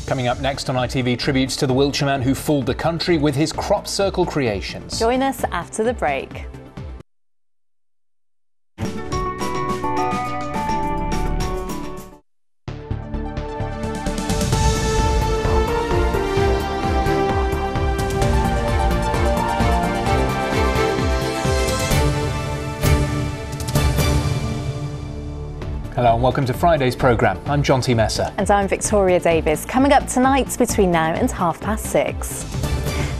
Coming up next on ITV, tributes to the Wiltshire man who fooled the country with his crop circle creations. Join us after the break. Hello and welcome to Friday's programme. I'm John T. Messer. And I'm Victoria Davis. Coming up tonight between now and 6:30.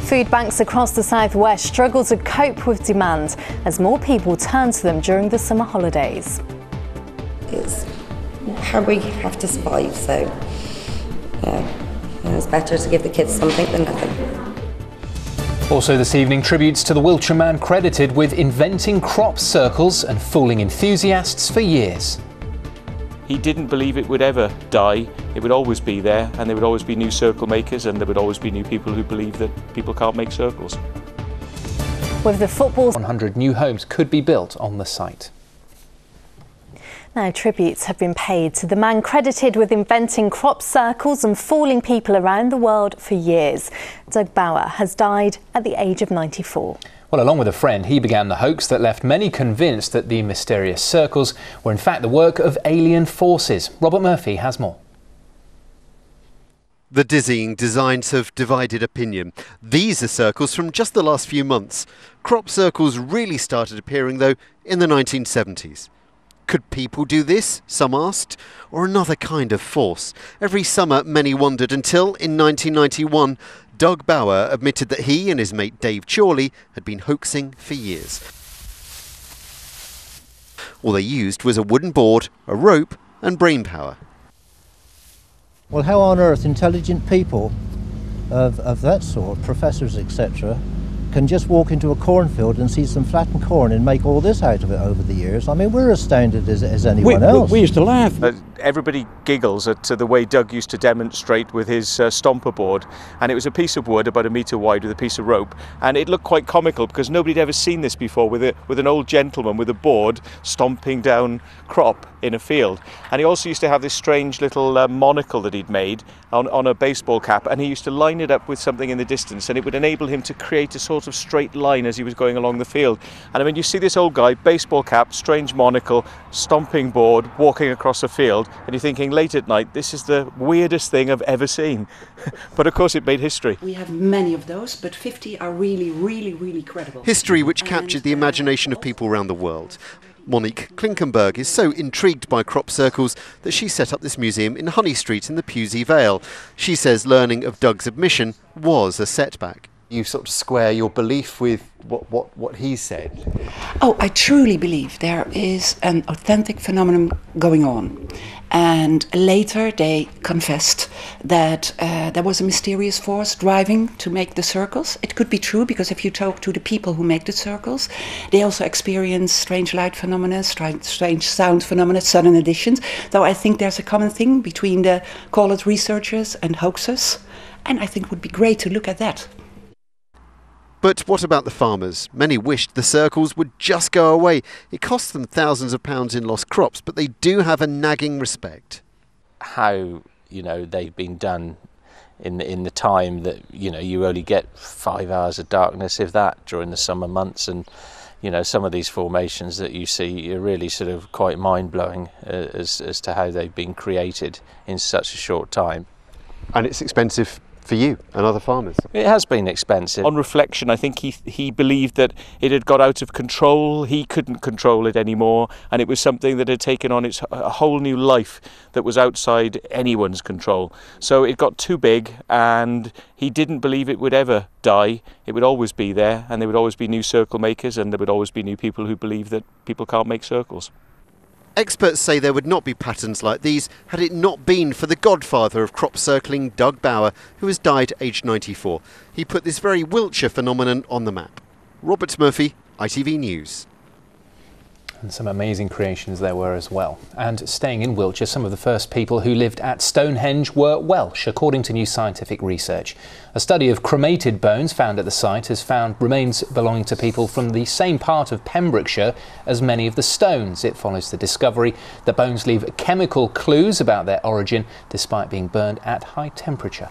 Food banks across the southwest struggle to cope with demand as more people turn to them during the summer holidays. It's how we have to survive, so it's better to give the kids something than nothing. Also this evening, tributes to the Wiltshire man credited with inventing crop circles and fooling enthusiasts for years. He didn't believe it would ever die. It would always be there, and there would always be new circle makers, and there would always be new people who believe that people can't make circles. With the football, 100 new homes could be built on the site. Now, tributes have been paid to the man credited with inventing crop circles and fooling people around the world for years. Doug Bauer has died at the age of 94. Well, along with a friend, he began the hoax that left many convinced that the mysterious circles were in fact the work of alien forces. Robert Murphy has more. The dizzying designs have divided opinion. These are circles from just the last few months. Crop circles really started appearing, though, in the 1970s. Could people do this, some asked, or another kind of force? Every summer, many wondered until, in 1991, Doug Bauer admitted that he and his mate Dave Chorley had been hoaxing for years. All they used was a wooden board, a rope and brain power. Well, how on earth intelligent people of that sort, professors etc., can just walk into a cornfield and see some flattened corn and make all this out of it over the years? I mean, we're astounded as anyone else. We used to laugh. Everybody giggles at the way Doug used to demonstrate with his stomper board, and it was a piece of wood about 1 metre wide with a piece of rope, and it looked quite comical because nobody had ever seen this before, with an old gentleman with a board stomping down crop in a field. And he also used to have this strange little monocle that he'd made on a baseball cap, and he used to line it up with something in the distance, and it would enable him to create a sort of straight line as he was going along the field. And I mean, you see this old guy, baseball cap, strange monocle, stomping board, walking across a field, and you're thinking late at night, this is the weirdest thing I've ever seen. But of course it made history. We have many of those, but 50 are really, really, really credible. History which captured the imagination of people around the world. Monique Klinkenberg is so intrigued by crop circles that she set up this museum in Honey Street in the Pewsey Vale. She says learning of Doug's admission was a setback. You sort of square your belief with what he said. Oh, I truly believe there is an authentic phenomenon going on. And later they confessed that there was a mysterious force driving to make the circles. It could be true because if you talk to the people who make the circles, they also experience strange light phenomena, strange sound phenomena, sudden additions. Though I think there's a common thing between the, call it, researchers and hoaxers. And I think it would be great to look at that. But what about the farmers? Many wished the circles would just go away. It costs them thousands of pounds in lost crops, but they do have a nagging respect. How, they've been done in the time that, you only get 5 hours of darkness, if that, during the summer months. And, some of these formations that you see are really sort of quite mind-blowing as to how they've been created in such a short time. And it's expensive for you and other farmers. It has been expensive. On reflection, I think he believed that it had got out of control. He couldn't control it anymore, and it was something that had taken on a whole new life that was outside anyone's control. So it got too big, and he didn't believe it would ever die. It would always be there, and there would always be new circle makers, and there would always be new people who believe that people can't make circles. Experts say there would not be patterns like these had it not been for the godfather of crop circling, Doug Bauer, who has died aged 94. He put this very Wiltshire phenomenon on the map. Robert Murphy, ITV News. And some amazing creations there were as well. And staying in Wiltshire, some of the first people who lived at Stonehenge were Welsh, according to new scientific research. A study of cremated bones found at the site has found remains belonging to people from the same part of Pembrokeshire as many of the stones. It follows the discovery that bones leave chemical clues about their origin despite being burned at high temperature.